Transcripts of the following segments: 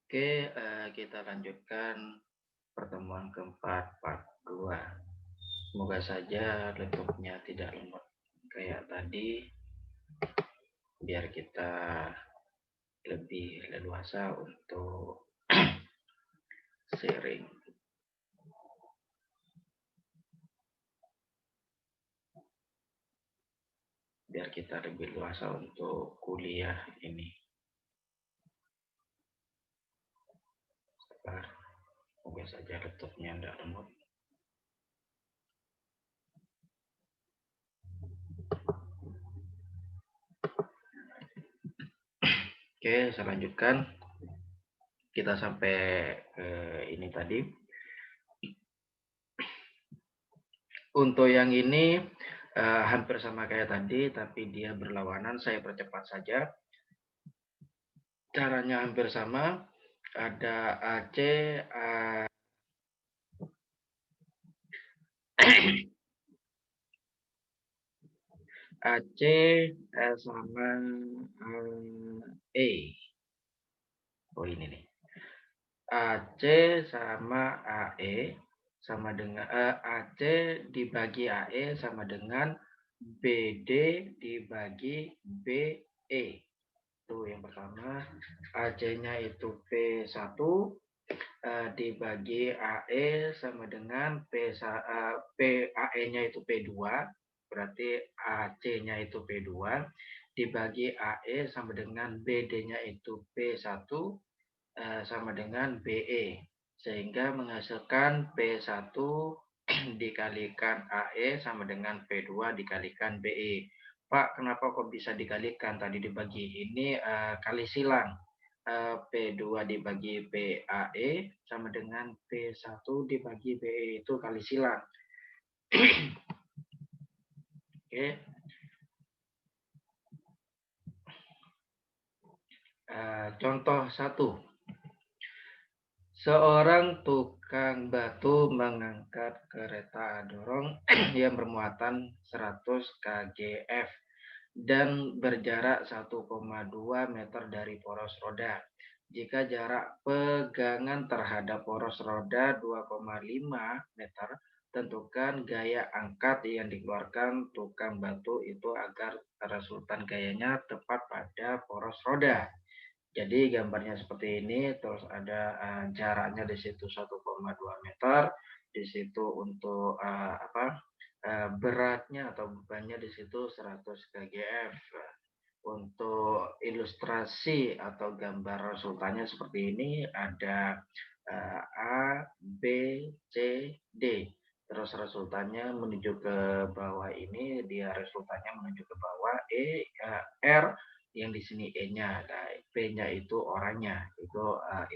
Oke, kita lanjutkan pertemuan keempat part 2. Semoga saja laptopnya tidak lemot kayak tadi, biar kita lebih leluasa untuk sharing. Biar kita lebih luasa untuk kuliah ini. Sabar, semoga saja laptopnya tidak lemot. Oke, saya lanjutkan. Kita sampai ke ini tadi. Untuk yang ini hampir sama kayak tadi, tapi dia berlawanan. Saya percepat saja. Caranya hampir sama. Ada AC, AC sama E. Oh ini nih. AC sama AE sama dengan AC dibagi AE sama dengan BD dibagi BE. Itu yang pertama. AC-nya itu P1 dibagi AE sama dengan AE-nya itu P2, berarti AC-nya itu P2 dibagi AE sama dengan BD-nya itu P1 sama dengan BE, sehingga menghasilkan P1 dikalikan AE sama dengan P2 dikalikan BE. Pak, kenapa kok bisa dikalikan? Tadi dibagi ini kali silang. P2 dibagi PAE sama dengan P1 dibagi BE, itu kali silang. Oke. Contoh 1. Seorang tukang batu mengangkat kereta dorong yang bermuatan 100 kgf dan berjarak 1,2 meter dari poros roda. Jika jarak pegangan terhadap poros roda 2,5 meter, tentukan gaya angkat yang dikeluarkan tukang batu itu agar resultan gayanya tepat pada poros roda. Jadi gambarnya seperti ini, terus ada jaraknya di situ 1,2 meter, di situ untuk beratnya atau bebannya di situ 100 kgf. Untuk ilustrasi atau gambar resultannya seperti ini, ada A, B, C, D. Terus resultannya menuju ke bawah ini, dia resultannya menuju ke bawah R, yang di sini E-nya, nah, P-nya itu orangnya, itu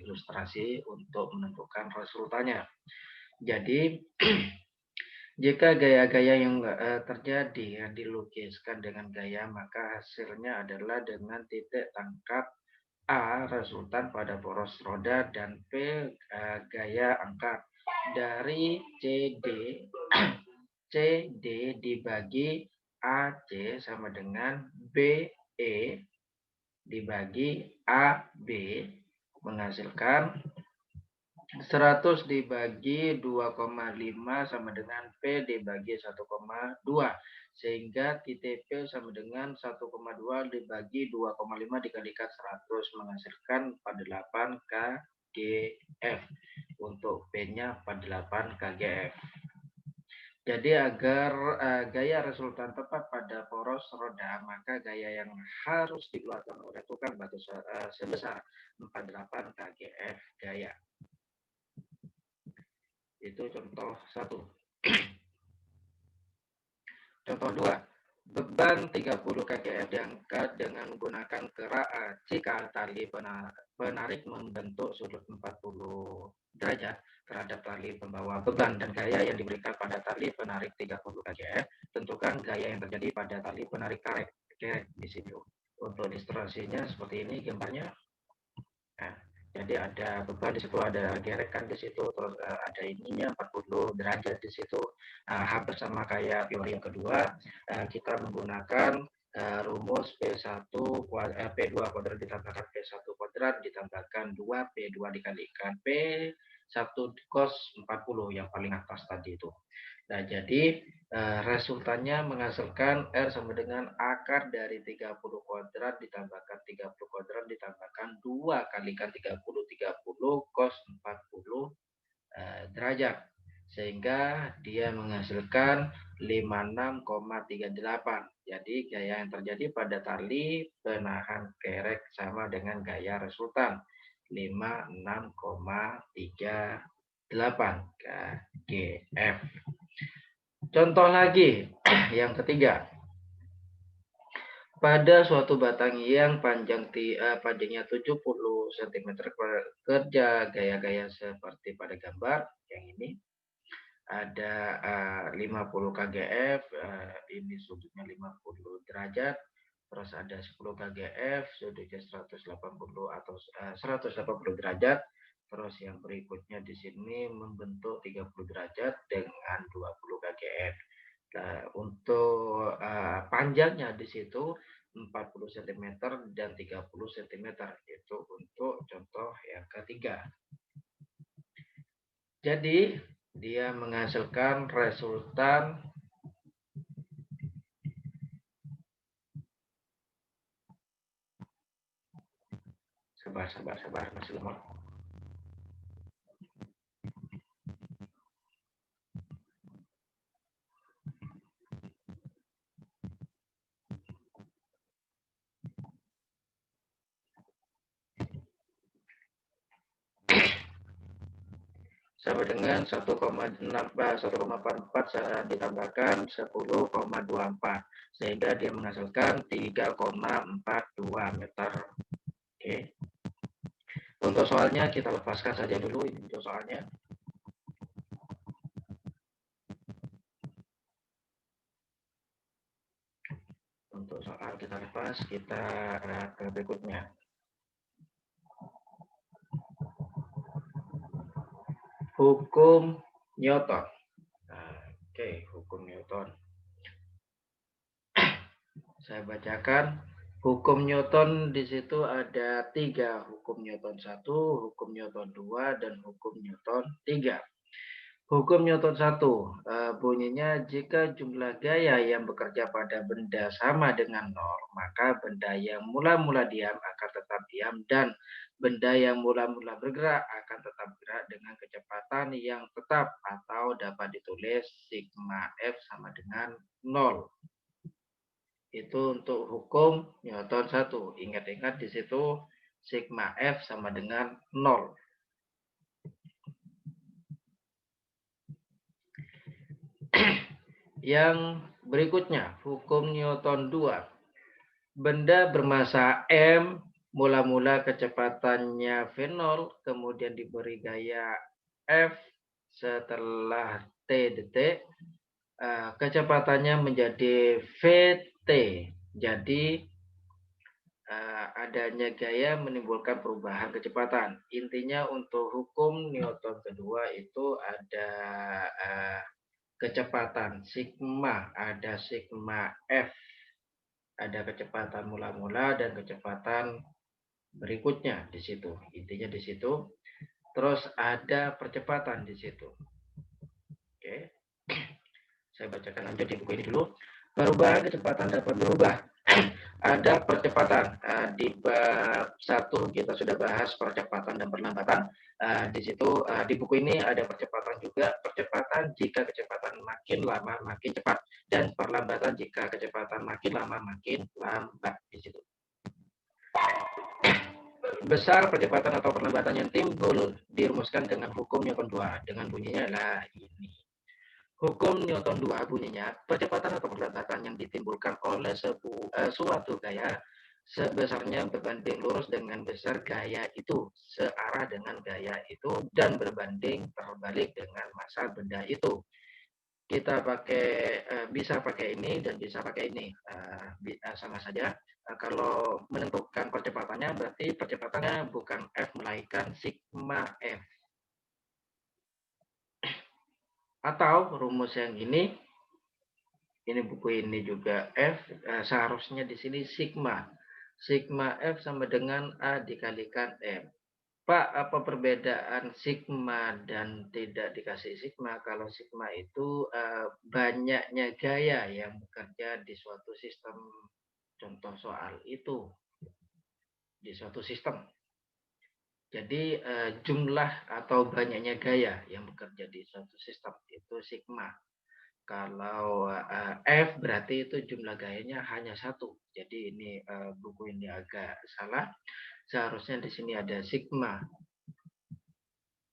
ilustrasi untuk menentukan resultannya. Jadi jika gaya-gaya yang terjadi yang dilukiskan dengan gaya, maka hasilnya adalah dengan titik tangkap A resultan pada poros roda dan P gaya angkat dari CD. CD dibagi AC sama dengan BE dibagi AB menghasilkan 100 dibagi 2,5 sama dengan P dibagi 1,2. Sehingga titik P sama dengan 1,2 dibagi 2,5 dikalikan 100 menghasilkan 48 kgf. Untuk P-nya 48 kgf. Jadi agar gaya resultan tepat pada poros roda, maka gaya yang harus dikeluarkan oleh tukang batu sebesar 48 kgf gaya. Itu contoh 1. Contoh 2. Beban 30 kgf diangkat dengan menggunakan kerak jika tali penarik membentuk sudut 40 derajat terhadap tali pembawa beban dan gaya yang diberikan pada tali penarik 30 kgf. Tentukan gaya yang terjadi pada tali penarik kerek di sini. Untuk ilustrasinya seperti ini gambarnya. Nah, jadi ada beban di situ, ada gerekan di situ, terus ada ininya 40 derajat di situ. Hampir sama kayak teori yang kedua, kita menggunakan rumus P2 kuadrat ditambahkan P1 kuadrat kuadrat ditambahkan 2P2 dikalikan P1 cos 40 yang paling atas tadi itu. Nah, jadi resultannya menghasilkan R sama dengan akar dari 30 kuadrat ditambahkan 30 kuadrat ditambahkan 2 kalikan 30 cos 40 derajat. Sehingga dia menghasilkan 56,38. Jadi gaya yang terjadi pada tali penahan kerek sama dengan gaya resultan 56,38 kgf. Contoh lagi yang ketiga. Pada suatu batang yang panjangnya 70 cm kerja gaya-gaya seperti pada gambar yang ini ada 50 kgf, ini sudutnya 50 derajat, terus ada 10 kgf, sudutnya 180 atau 180 derajat, terus yang berikutnya di sini membentuk 30 derajat dengan 20 kgf. Nah, untuk panjangnya di situ 40 cm dan 30 cm, itu untuk contoh yang ketiga. Jadi dia menghasilkan resultan sabar masih lemah. Sama dengan 1,44 ditambahkan 10,24 sehingga dia menghasilkan 3,42 meter. Oke. Untuk soalnya kita lepaskan saja dulu ini untuk soalnya. Untuk soal kita lepas, kita ke berikutnya. Hukum Newton. Oke, hukum Newton. Saya bacakan. Hukum Newton di situ ada 3, hukum Newton 1, hukum Newton 2, dan hukum Newton 3. Hukum Newton 1 bunyinya jika jumlah gaya yang bekerja pada benda sama dengan 0, maka benda yang mula-mula diam akan tetap diam dan benda yang mula-mula bergerak akan tetap bergerak dengan kecepatan yang tetap atau dapat ditulis sigma F sama dengan 0. Itu untuk hukum Newton 1. Ingat-ingat di situ sigma F sama dengan 0. Yang berikutnya, hukum Newton 2. Benda bermasa M, mula-mula kecepatannya V0, kemudian diberi gaya F setelah T detik, kecepatannya menjadi VT. Jadi, adanya gaya menimbulkan perubahan kecepatan. Intinya untuk hukum Newton kedua itu ada kecepatan sigma, ada sigma F, ada kecepatan mula-mula dan kecepatan berikutnya di situ. Intinya di situ. Terus ada percepatan di situ. Oke. Saya bacakan lanjut di buku ini dulu. Perubahan kecepatan dapat berubah. Ada percepatan. Di bab 1 kita sudah bahas percepatan dan perlambatan. Di situ di buku ini ada percepatan juga. Percepatan jika kecepatan makin lama makin cepat dan perlambatan jika kecepatan makin lama makin lambat di situ. Besar percepatan atau perlambatan yang timbul dirumuskan dengan hukum Newton 2 dengan bunyinya adalah ini. Hukum Newton 2 bunyinya, percepatan atau perlambatan yang ditimbulkan oleh suatu gaya sebesarnya berbanding lurus dengan besar gaya itu, searah dengan gaya itu, dan berbanding terbalik dengan massa benda itu. Kita bisa pakai ini dan bisa pakai ini, sama saja. Kalau menentukan percepatannya, berarti percepatannya bukan F, melainkan sigma F. Atau rumus yang ini buku ini juga F, seharusnya di sini sigma. Sigma F sama dengan A dikalikan M. Pak, apa perbedaan sigma dan tidak dikasih sigma? Kalau sigma itu banyaknya gaya yang bekerja di suatu sistem. Contoh soal itu di suatu sistem. Jadi jumlah atau banyaknya gaya yang bekerja di suatu sistem itu sigma. Kalau F berarti itu jumlah gayanya hanya satu. Jadi ini buku ini agak salah. Seharusnya di sini ada sigma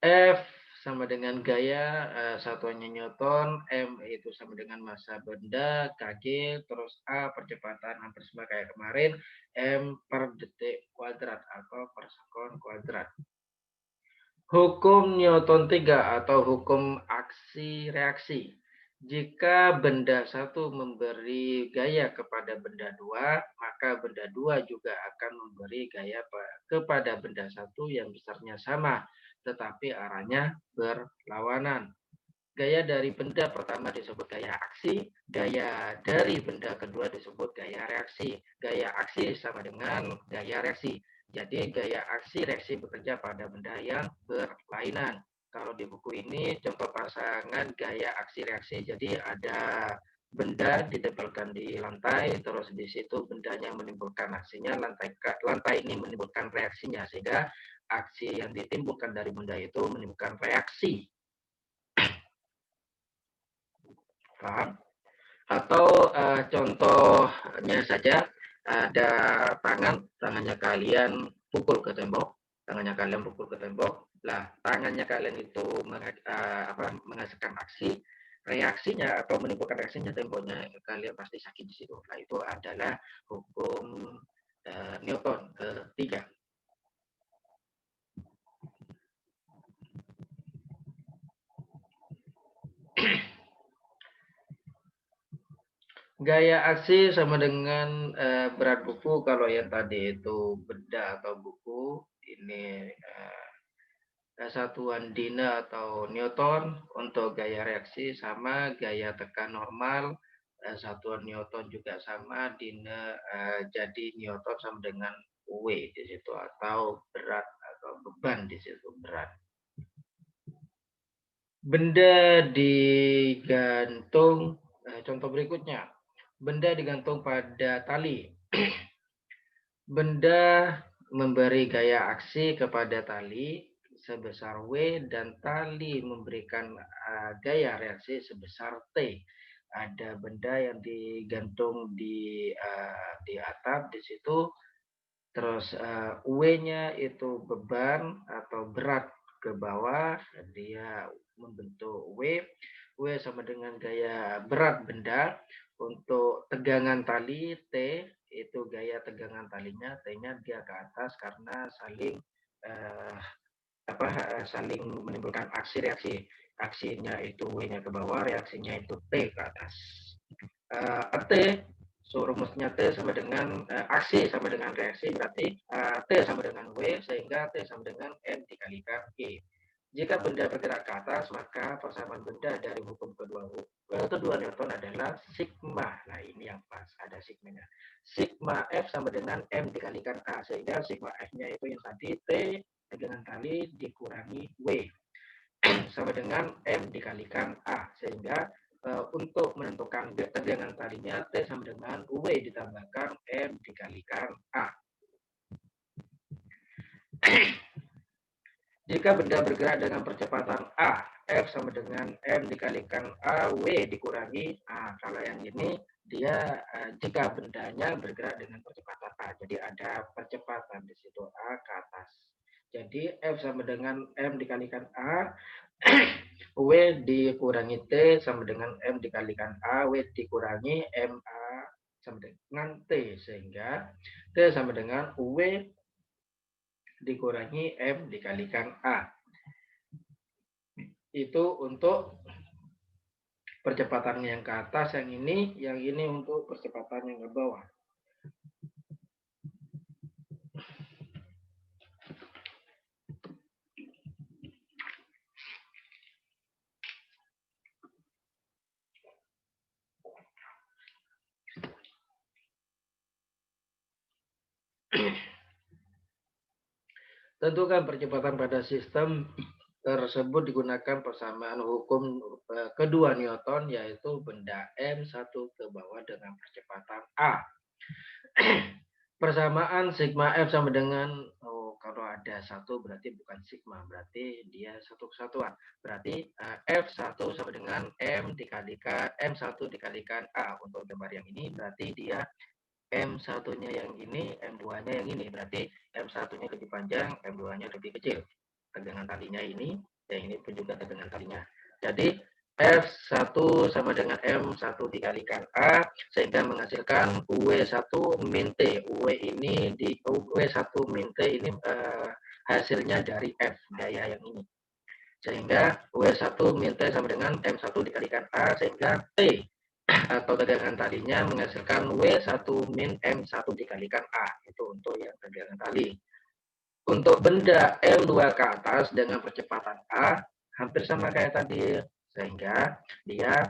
F sama dengan gaya, satuannya Newton, M itu sama dengan massa benda, Kg, terus A percepatan hampir sama kayak kemarin, M per detik kuadrat atau per sekon kuadrat. Hukum Newton 3 atau hukum aksi reaksi. Jika benda satu memberi gaya kepada benda dua, maka benda dua juga akan memberi gaya kepada benda satu yang besarnya sama, tetapi arahnya berlawanan. Gaya dari benda pertama disebut gaya aksi, gaya dari benda kedua disebut gaya reaksi. Gaya aksi sama dengan gaya reaksi. Jadi gaya aksi reaksi bekerja pada benda yang berlainan. Kalau di buku ini contoh pasangan gaya aksi reaksi. Jadi ada benda ditempelkan di lantai, terus di situ bendanya menimbulkan aksinya, lantai ini menimbulkan reaksinya, sehingga aksi yang ditimbulkan dari benda itu menimbulkan reaksi. Paham? Atau contohnya saja ada tangannya kalian pukul ke tembok, lah tangannya kalian itu menghasilkan aksi, reaksinya atau menimbulkan reaksinya temboknya kalian pasti sakit di situ. Nah itu adalah hukum Newton ketiga. Gaya aksi sama dengan berat buku. Kalau yang tadi itu benda atau buku, ini satuan Dina atau Newton. Untuk gaya reaksi sama, gaya tekan normal, satuan Newton juga sama, Dina jadi Newton sama dengan W di situ, atau berat atau beban di situ, berat. Benda digantung, contoh berikutnya. Benda digantung pada tali. Benda memberi gaya aksi kepada tali sebesar W dan tali memberikan gaya reaksi sebesar T. Ada benda yang digantung di atap di situ, terus W-nya itu beban atau berat ke bawah, dia membentuk W. W sama dengan gaya berat benda. Untuk tegangan tali T itu gaya tegangan talinya, T-nya dia ke atas karena saling saling menimbulkan aksi reaksi. Aksinya itu W-nya ke bawah, reaksinya itu T ke atas. T rumusnya T sama dengan aksi sama dengan reaksi, berarti T sama dengan W, sehingga T sama dengan M dikalikan E. Jika benda bergerak ke atas, maka persamaan benda dari hukum kedua Newton adalah sigma. Nah ini yang pas, ada sigmanya. Sigma F sama dengan M dikalikan A, sehingga sigma F-nya itu yang tadi T tegangan tali dikurangi W sama dengan M dikalikan A, sehingga untuk menentukan tegangan talinya T sama dengan W ditambahkan M dikalikan A. Jika benda bergerak dengan percepatan A, F sama dengan M dikalikan A, W dikurangi A. Kalau yang ini dia jika bendanya bergerak dengan percepatan A, jadi ada percepatan di situ A ke atas. Jadi F sama dengan M dikalikan A, W dikurangi T sama dengan M dikalikan A, W dikurangi MA sama dengan T, sehingga T sama dengan W dikurangi M dikalikan A. Itu untuk percepatan yang ke atas, yang ini untuk percepatan yang ke bawah. Tentukan percepatan pada sistem tersebut digunakan persamaan hukum kedua Newton, yaitu benda M1 ke bawah dengan percepatan A. Persamaan sigma F sama dengan, kalau ada satu berarti bukan sigma, berarti dia satu kesatuan. Berarti F1 sama dengan M1 dikalikan A. Untuk gambar yang ini berarti dia M1-nya yang ini, M2-nya yang ini. Berarti M1-nya lebih panjang, M2-nya lebih kecil. Tegangan talinya ini, yang ini pun juga tegangan talinya. Jadi F1 sama dengan M1 dikalikan A, sehingga menghasilkan W1 min T. W1 min T ini hasilnya dari F, daya yang ini. Sehingga W1 min T sama dengan M1 dikalikan A, sehingga T atau tegangan talinya menghasilkan W1 min M1 dikalikan A. Itu untuk yang tegangan tali. Untuk benda M2 ke atas dengan percepatan A, hampir sama kayak tadi. Sehingga dia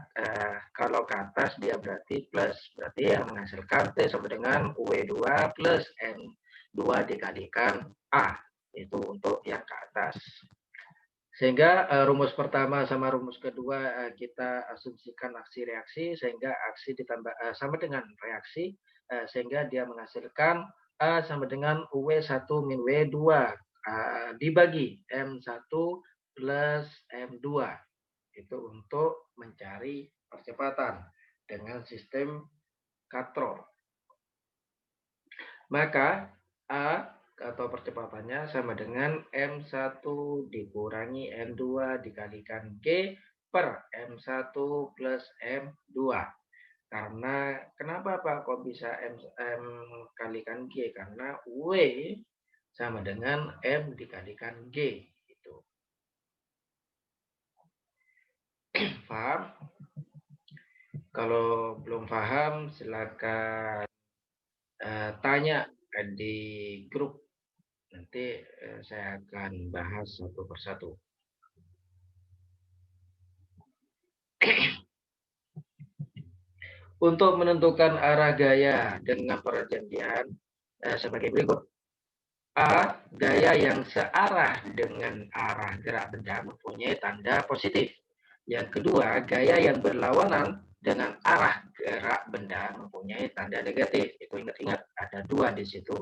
kalau ke atas dia berarti plus. Berarti yang menghasilkan T sama dengan W2 plus M2 dikalikan A. Itu untuk yang ke atas. Sehingga rumus pertama sama rumus kedua kita asumsikan aksi reaksi, sehingga aksi ditambah sama dengan reaksi, sehingga dia menghasilkan A sama dengan W1 min W2 dibagi M1 plus M2. Itu untuk mencari percepatan dengan sistem katrol. Maka A atau percepatannya sama dengan M1 dikurangi M2 dikalikan G per M1 plus M2. Karena kenapa Pak kok bisa M kalikan G? Karena W sama dengan M dikalikan G. Gitu. Paham? Kalau belum paham silakan tanya di grup. Nanti saya akan bahas satu persatu. Untuk menentukan arah gaya dengan perjanjian sebagai berikut. A. Gaya yang searah dengan arah gerak benda mempunyai tanda positif. Yang kedua, gaya yang berlawanan dengan arah gerak benda mempunyai tanda negatif. Itu ingat-ingat, ada dua di situ.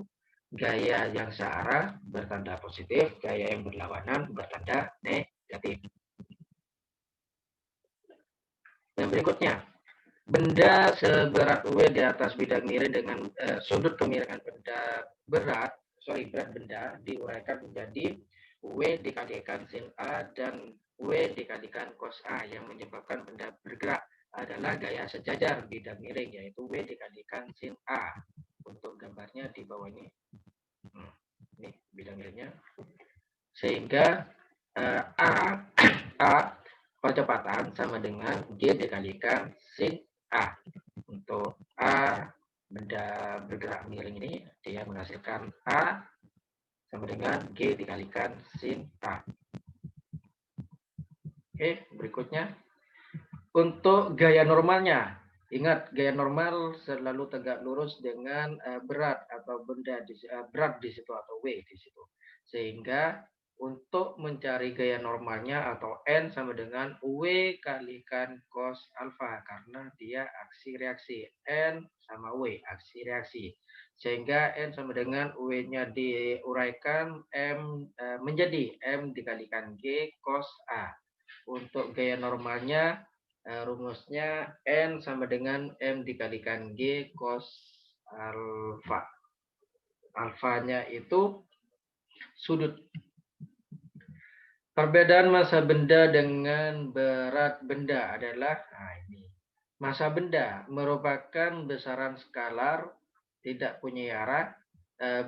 Gaya yang searah bertanda positif, gaya yang berlawanan bertanda negatif. Yang berikutnya, benda seberat W di atas bidang miring dengan sudut kemiringan berat benda diuraikan menjadi W dikalikan sin A dan W dikalikan cos A, yang menyebabkan benda bergerak adalah gaya sejajar bidang miring, yaitu W dikalikan sin A. Untuk gambarnya di bawah ini. Ini bidang miringnya. Sehingga A percepatan sama dengan G dikalikan sin A. Untuk A benda bergerak miring ini, dia menghasilkan A sama dengan G dikalikan sin A. Oke, berikutnya. Untuk gaya normalnya, ingat gaya normal selalu tegak lurus dengan berat atau benda berat di situ atau W di situ. Sehingga untuk mencari gaya normalnya atau N sama dengan W kalikan cos alfa, karena dia aksi reaksi. N sama W aksi reaksi. Sehingga N sama dengan W-nya diuraikan menjadi M dikalikan G cos A. Untuk gaya normalnya rumusnya N sama dengan M dikalikan G cos alfa. Alfanya itu sudut. Perbedaan massa benda dengan berat benda adalah, ini. Massa benda merupakan besaran skalar, tidak punya arah,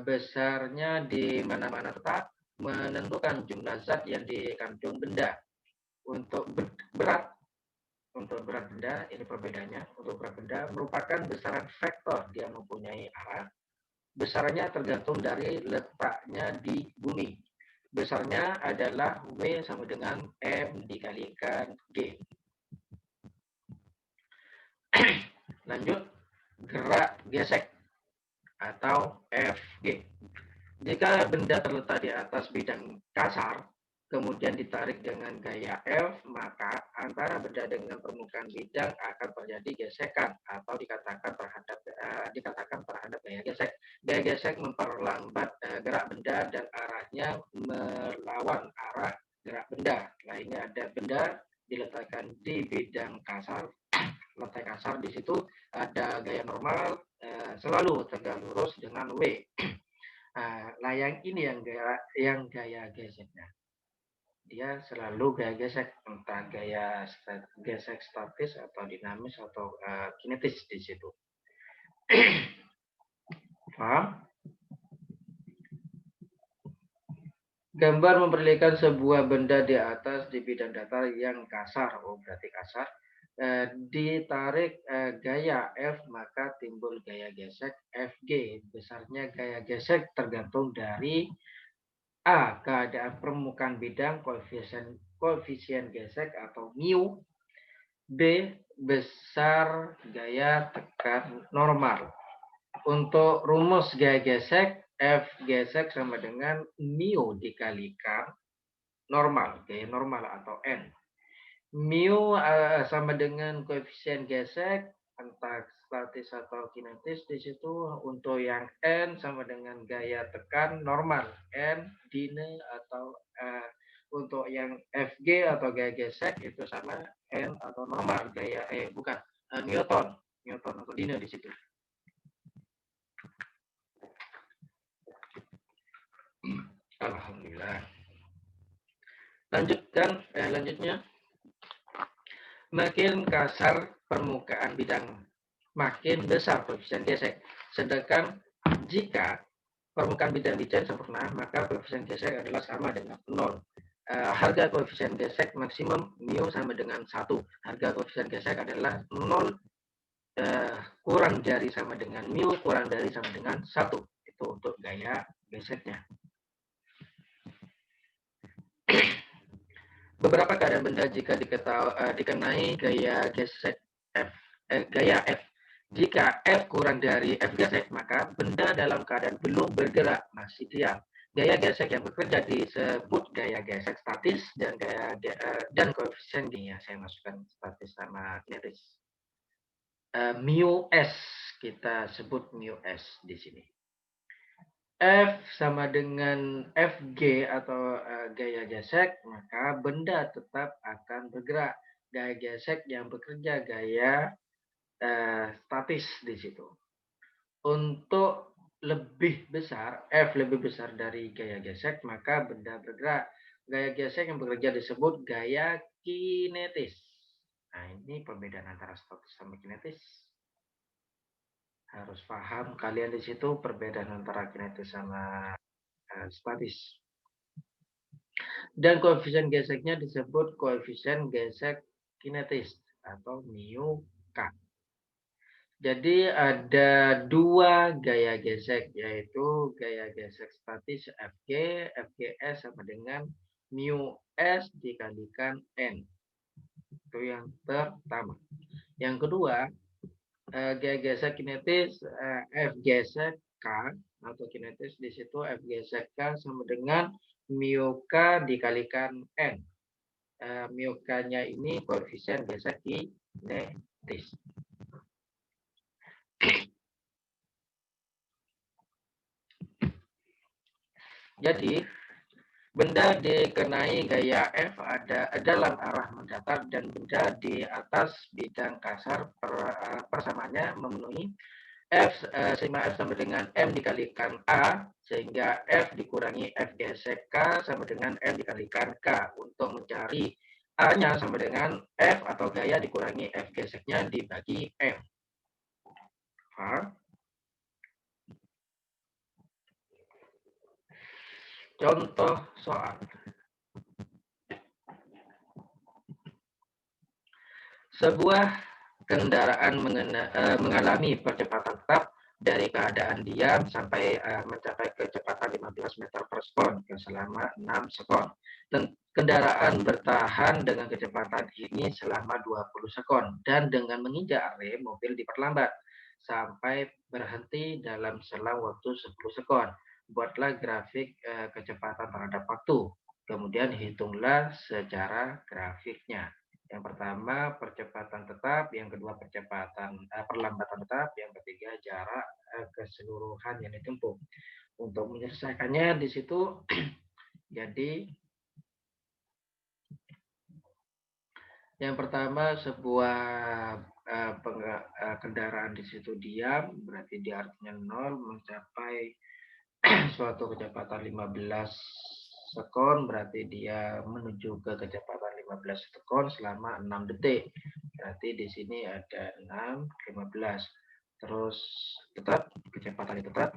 besarnya di mana-mana tetap, menentukan jumlah zat yang dikandung benda. Untuk berat benda, ini perbedaannya. Untuk berat benda merupakan besaran vektor, dia mempunyai arah. Besarnya tergantung dari letaknya di bumi. Besarnya adalah W sama dengan M dikalikan G. Lanjut, gerak gesek atau FG. Jika benda terletak di atas bidang kasar, kemudian ditarik dengan gaya F, maka antara benda dengan permukaan bidang akan terjadi gesekan atau dikatakan terhadap gaya gesek. Gaya gesek memperlambat gerak benda dan arahnya melawan arah gerak benda. Lainnya ada benda diletakkan di bidang kasar, letak kasar di situ ada gaya normal selalu tegak lurus dengan W. Layang ini yang gaya geseknya. Dia selalu gaya gesek, entah gaya gesek statis atau dinamis atau kinetis di situ. Paham? Gambar memperlihatkan sebuah benda di atas di bidang datar yang kasar, berarti kasar. Ditarik gaya F, maka timbul gaya gesek FG. Besarnya gaya gesek tergantung dari A, keadaan permukaan bidang, koefisien gesek atau mu. B, besar gaya tekan normal. Untuk rumus gaya gesek, F gesek sama dengan mu dikalikan normal, gaya normal atau N. Mu sama dengan koefisien gesek, entah statis atau kinetis di situ. Untuk yang N sama dengan gaya tekan normal, N dine atau untuk yang Fg atau gaya gesek itu sama N atau normal gaya bukan Newton atau dine di situ. Alhamdulillah. Lanjutnya. Makin kasar permukaan bidang, makin besar koefisien gesek. Sedangkan jika permukaan bidang dicat sempurna, maka koefisien gesek adalah sama dengan 0. Harga koefisien gesek maksimum mu sama dengan 1. Harga koefisien gesek adalah 0 kurang dari sama dengan mu kurang dari sama dengan 1. Itu untuk gaya geseknya. Beberapa keadaan benda jika dikenai gaya gesek gaya F. Jika F kurang dari F gesek, maka benda dalam keadaan belum bergerak, masih diam. Gaya gesek yang bekerja disebut gaya gesek statis dan koefisien G-nya saya masukkan statis sama kinetis. Mu S, kita sebut mu S di sini. F sama dengan Fg atau gaya gesek, maka benda tetap akan bergerak. Gaya gesek yang bekerja gaya statis di situ. Untuk lebih besar, F lebih besar dari gaya gesek, maka benda bergerak. Gaya gesek yang bekerja disebut gaya kinetis. Nah, ini perbedaan antara statis sama kinetis. Harus paham kalian di situ perbedaan antara kinetis sama statis. Dan koefisien geseknya disebut koefisien gesek kinetis atau mu K. Jadi ada dua gaya gesek, yaitu gaya gesek statis Fg, Fgs sama dengan mu S dikalikan N. Itu yang pertama. Yang kedua, gaya gesek kinetis F gesek K atau kinetis di situ F gesek K sama dengan mu K dikalikan N. Mu K-nya ini koefisien gesek kinetis. Jadi, benda dikenai gaya F ada dalam arah mendatar dan benda di atas bidang kasar persamaannya memenuhi F, sigma F sama dengan M dikalikan A, sehingga F dikurangi F gesek K sama dengan M dikalikan K. Untuk mencari A-nya sama dengan F atau gaya dikurangi F geseknya dibagi M. Contoh soal. Sebuah kendaraan mengalami percepatan tetap dari keadaan diam sampai mencapai kecepatan 15 meter per sekon selama 6 sekon. Dan kendaraan bertahan dengan kecepatan ini selama 20 sekon. Dan dengan menginjak rem, mobil diperlambat sampai berhenti dalam selang waktu 10 sekon. buatlah grafik kecepatan terhadap waktu. Kemudian hitunglah secara grafiknya. Yang pertama percepatan tetap, yang kedua perlambatan tetap, yang ketiga jarak keseluruhan yang ditempuh. Untuk menyelesaikannya di situ jadi yang pertama sebuah kendaraan di situ diam, berarti dia artinya 0 mencapai suatu kecepatan 15 sekon, berarti dia menuju ke kecepatan 15 sekon selama 6 detik. Berarti di sini ada 6, 15. Terus tetap, kecepatan tetap.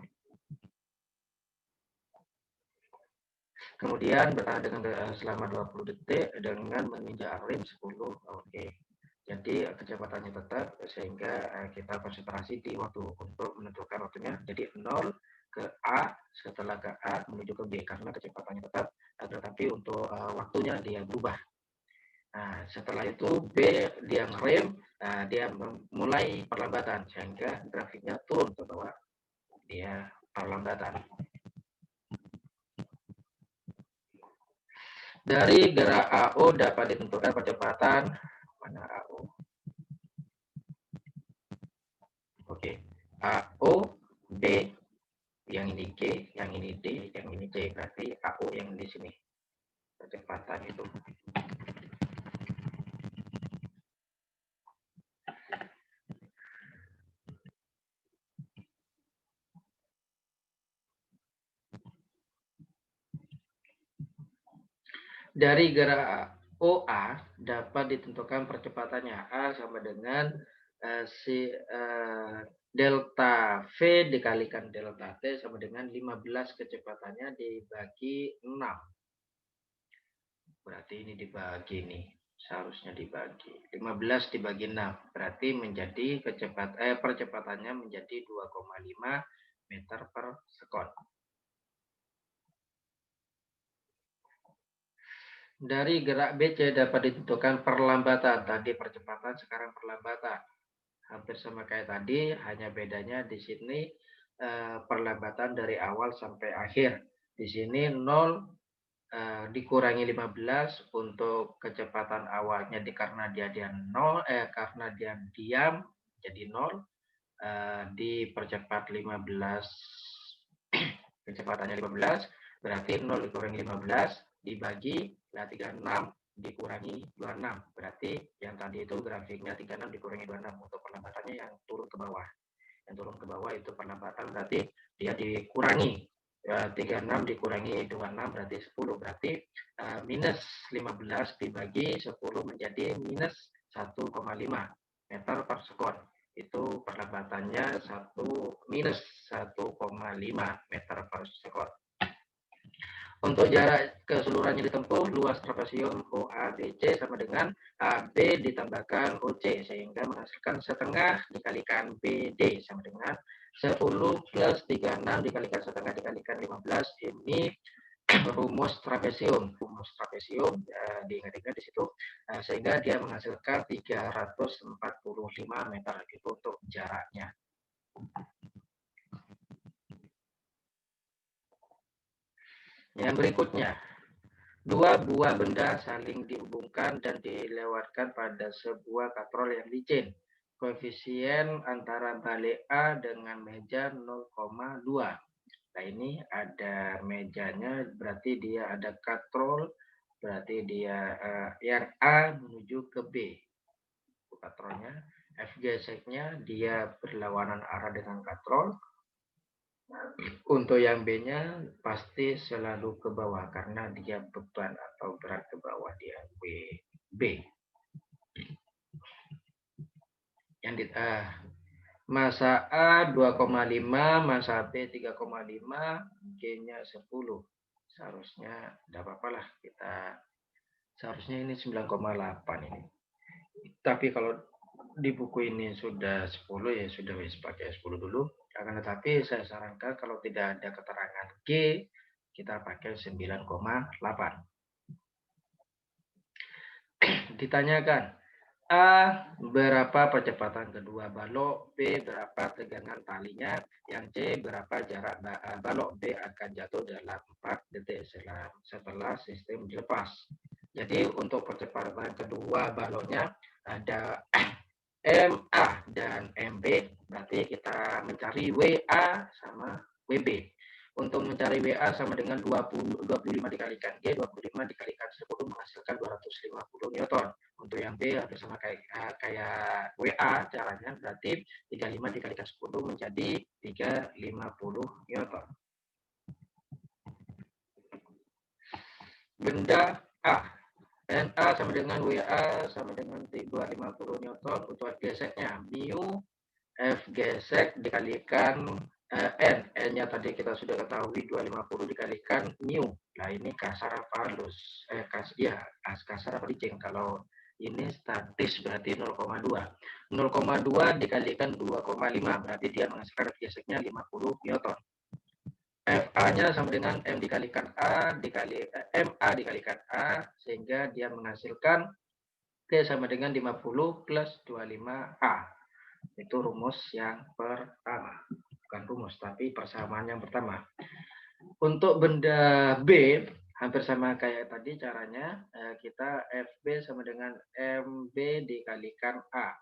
Kemudian bertahan dengan selama 20 detik dengan menginjak rem 10. Oke. Jadi kecepatannya tetap sehingga kita konsentrasi di waktu untuk menentukan waktunya. Jadi 0 ke A, setelah ke A menuju ke B karena kecepatannya tetap, tetapi untuk waktunya dia berubah. Nah, setelah itu B dia ngerem, dia mulai perlambatan sehingga grafiknya turun ke bawah. Dia perlambatan. Dari gerak AO dapat ditentukan percepatan mana AO. Oke. AO B, yang ini G, yang ini D, yang ini C, berarti AO yang di sini percepatan itu. Dari gerak OA dapat ditentukan percepatannya. A sama dengan delta V dikalikan delta T sama dengan 15 kecepatannya dibagi 6. Berarti ini dibagi nih. Seharusnya dibagi. 15 dibagi 6. Berarti menjadi percepatannya menjadi 2,5 meter per sekon. Dari gerak BC dapat ditentukan perlambatan. Tadi percepatan, sekarang perlambatan. Hampir sama kayak tadi, hanya bedanya di sini perlambatan dari awal sampai akhir. Di sini 0 dikurangi 15 untuk kecepatan awalnya karena dia karena dia diam jadi 0, dipercepat 15 kecepatannya 15, berarti 0 dikurangi 15 dibagi 36 dikurangi 26. Berarti yang tadi itu grafiknya 36 dikurangi 26 untuk perlambatannya yang turun ke bawah. Yang turun ke bawah itu perlambatan berarti dia dikurangi 36 dikurangi 26 berarti 10. Berarti minus 15 dibagi 10 menjadi minus 1,5 meter per sekon. Itu perlambatannya minus 1,5 meter per sekon. Untuk jarak keseluruhannya ditempuh, luas trapesium OABC sama dengan AB ditambahkan OC, sehingga menghasilkan setengah dikalikan BD sama dengan 10 plus 36 dikalikan setengah dikalikan 15. Ini rumus trapesium. Rumus trapesium diingat-ingat di situ, sehingga dia menghasilkan 345 meter itu untuk jaraknya. Yang berikutnya, dua buah benda saling dihubungkan dan dilewatkan pada sebuah katrol yang licin. Koefisien antara balik A dengan meja 0,2. Nah, ini ada mejanya, berarti dia ada katrol, berarti dia yang A menuju ke B. Katrolnya, F geseknya dia berlawanan arah dengan katrol. Untuk yang B-nya pasti selalu ke bawah karena dia beban atau berat ke bawah, dia B. Yang di masa A 2,5, masa B 3,5, G-nya 10. Seharusnya tidak apa-apa lah, seharusnya ini 9,8 ini. Tapi kalau di buku ini sudah 10 ya sudah pakai 10 dulu. Akan tetapi saya sarankan kalau tidak ada keterangan G, kita pakai 9,8. Ditanyakan, A, berapa percepatan kedua balok, B, berapa tegangan talinya, yang C, berapa jarak balok B akan jatuh dalam 4 detik setelah sistem dilepas. Jadi untuk percepatan kedua baloknya ada MA dan MB, berarti kita mencari WA sama WB. Untuk mencari WA sama dengan 25 dikalikan G, 25 dikalikan 10 menghasilkan 250 Newton. Untuk yang B hampir sama kayak WA caranya, berarti 35 dikalikan 10 menjadi 350 Newton. Benda A, NA sama dengan WA sama dengan 250 Newton. Untuk geseknya, mu F gesek dikalikan N-nya tadi kita sudah ketahui 250 dikalikan mu. Nah ini kasar apa halus? Kasar apa licin? Kalau ini statis berarti 0,2. 0,2 dikalikan 2,5 berarti dia menghasilkan geseknya 50 Newton. FA-nya sama dengan M dikalikan A MA dikalikan A sehingga dia menghasilkan T sama dengan 50 plus 25A. Itu rumus yang pertama. Bukan rumus, tapi persamaan yang pertama. Untuk benda B, hampir sama kayak tadi caranya. Kita FB sama dengan MB dikalikan A.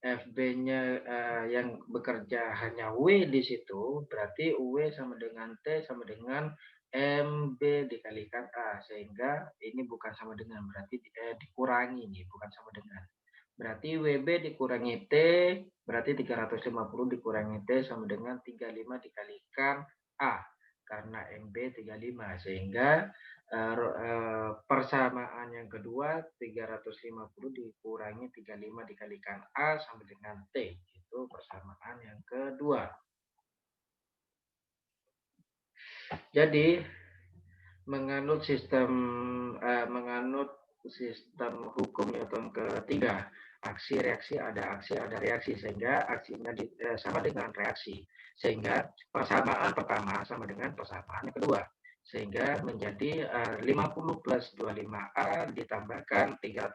FB-nya yang bekerja hanya W di situ, berarti W sama dengan T sama dengan MB dikalikan A. Sehingga ini bukan sama dengan, berarti dikurangi nih, bukan sama dengan. Berarti WB dikurangi T, berarti 350 dikurangi T sama dengan 35 dikalikan A. Karena MB 35, sehingga persamaan yang kedua 350 dikurangi 35 dikalikan A sama dengan T. Itu persamaan yang kedua. Jadi menganut sistem hukum Newton ketiga, aksi reaksi ada reaksi, sehingga aksinya sama dengan reaksi, sehingga persamaan pertama sama dengan persamaan yang kedua, sehingga menjadi 50 plus 25A ditambahkan 350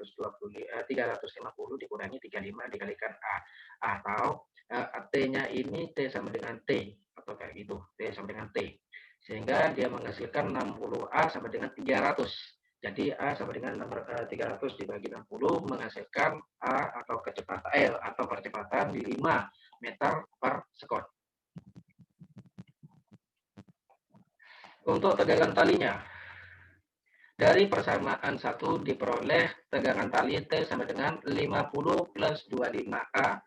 dikurangi 35 dikalikan A, atau T-nya ini T sama dengan T, atau kayak gitu, T sama dengan T, sehingga dia menghasilkan 60A sama dengan 300. Jadi A sama dengan 300 dibagi 60 menghasilkan A atau kecepatan L atau percepatan 5 meter per sekon. Untuk tegangan talinya, dari persamaan 1 diperoleh tegangan tali T sama dengan 50 plus 25A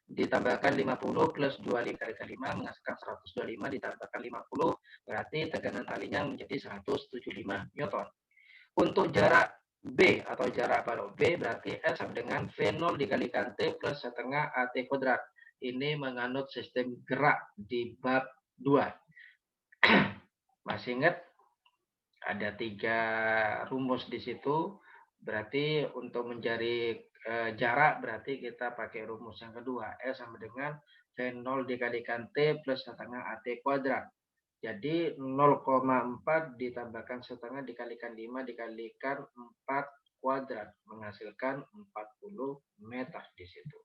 ditambahkan 50 plus 25 kali 5 menghasilkan 125 ditambahkan 50, berarti tegangan talinya menjadi 175 Newton. Untuk jarak B atau jarak balok B berarti L sama dengan V0 dikalikan T plus setengah AT kuadrat. Ini menganut sistem gerak di bab 2. Masih ingat? Ada 3 rumus di situ. Berarti untuk mencari jarak berarti kita pakai rumus yang kedua. L sama dengan V0 dikalikan T plus setengah AT kuadrat. Jadi 0,4 ditambahkan setengah dikalikan 5 dikalikan 4 kuadrat menghasilkan 40 meter di situ.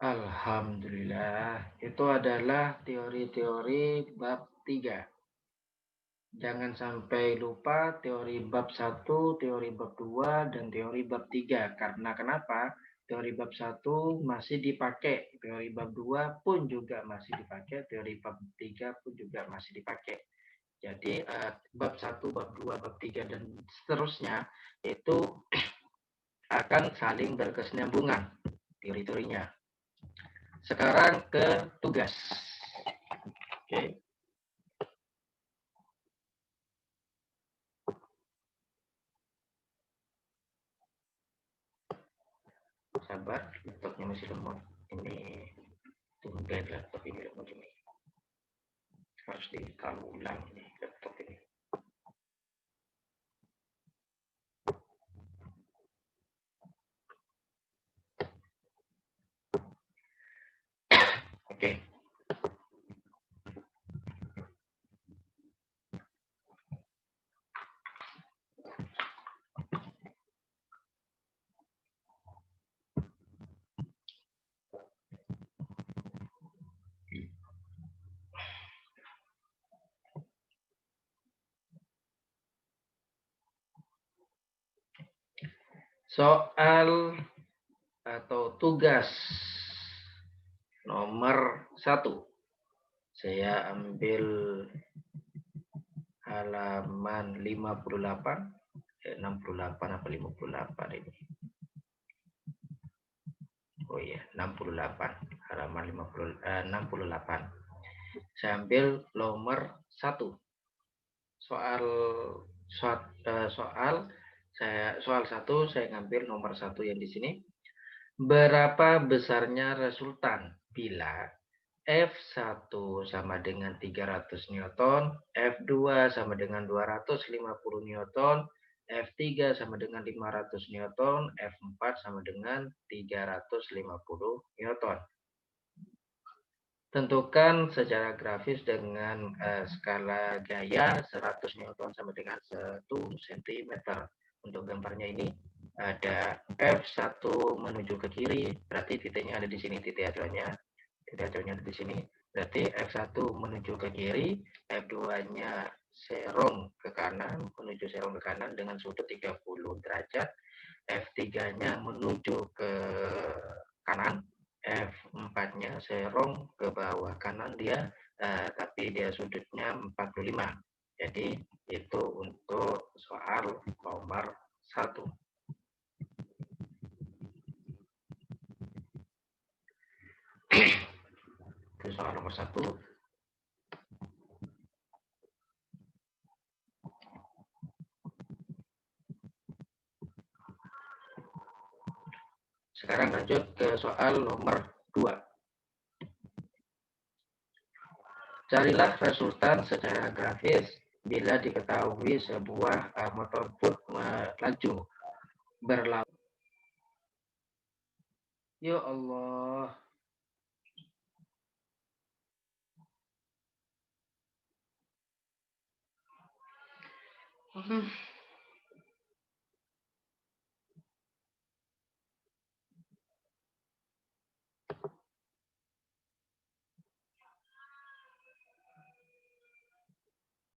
Alhamdulillah, itu adalah teori-teori bab 3. Jangan sampai lupa teori bab 1, teori bab 2, dan teori bab 3. Karena kenapa? Teori bab 1 masih dipakai, teori bab 2 pun juga masih dipakai, teori bab 3 pun juga masih dipakai. Jadi bab 1, bab 2, bab 3, dan seterusnya itu akan saling berkesinambungan teori-teorinya. Sekarang ke tugas. Oke. Sabar, laptopnya masih lemot. Ini tumben laptop ini lemot ini. Harus ditaruh ulang ini laptop ini. Oke. Soal atau tugas nomor 1. Saya ambil halaman 58, 68 apa 58 ini. Oh iya, 68. Halaman 68. Saya ambil nomor 1. Soal soal 1 saya ngambil nomor 1 yang di sini. Berapa besarnya resultan bila F1 sama dengan 300 Newton, F2 sama dengan 250 Newton, F3 sama dengan 500 Newton, F4 sama dengan 350 Newton. Tentukan secara grafis dengan skala gaya 100 Newton sama dengan 1 cm. Untuk gambarnya ini ada F1 menuju ke kiri, berarti titiknya ada di sini, titik acuannya ada di sini. Berarti F1 menuju ke kiri, F2-nya serong ke kanan, menuju serong ke kanan dengan sudut 30 derajat, F3-nya menuju ke kanan, F4-nya serong ke bawah kanan dia, tapi dia sudutnya 45. Jadi itu untuk soal nomor 1. Itu soal nomor 1. Sekarang lanjut ke soal nomor 2. Carilah resultan secara grafis bila diketahui sebuah motor boot melaju berlalu. Ya Allah.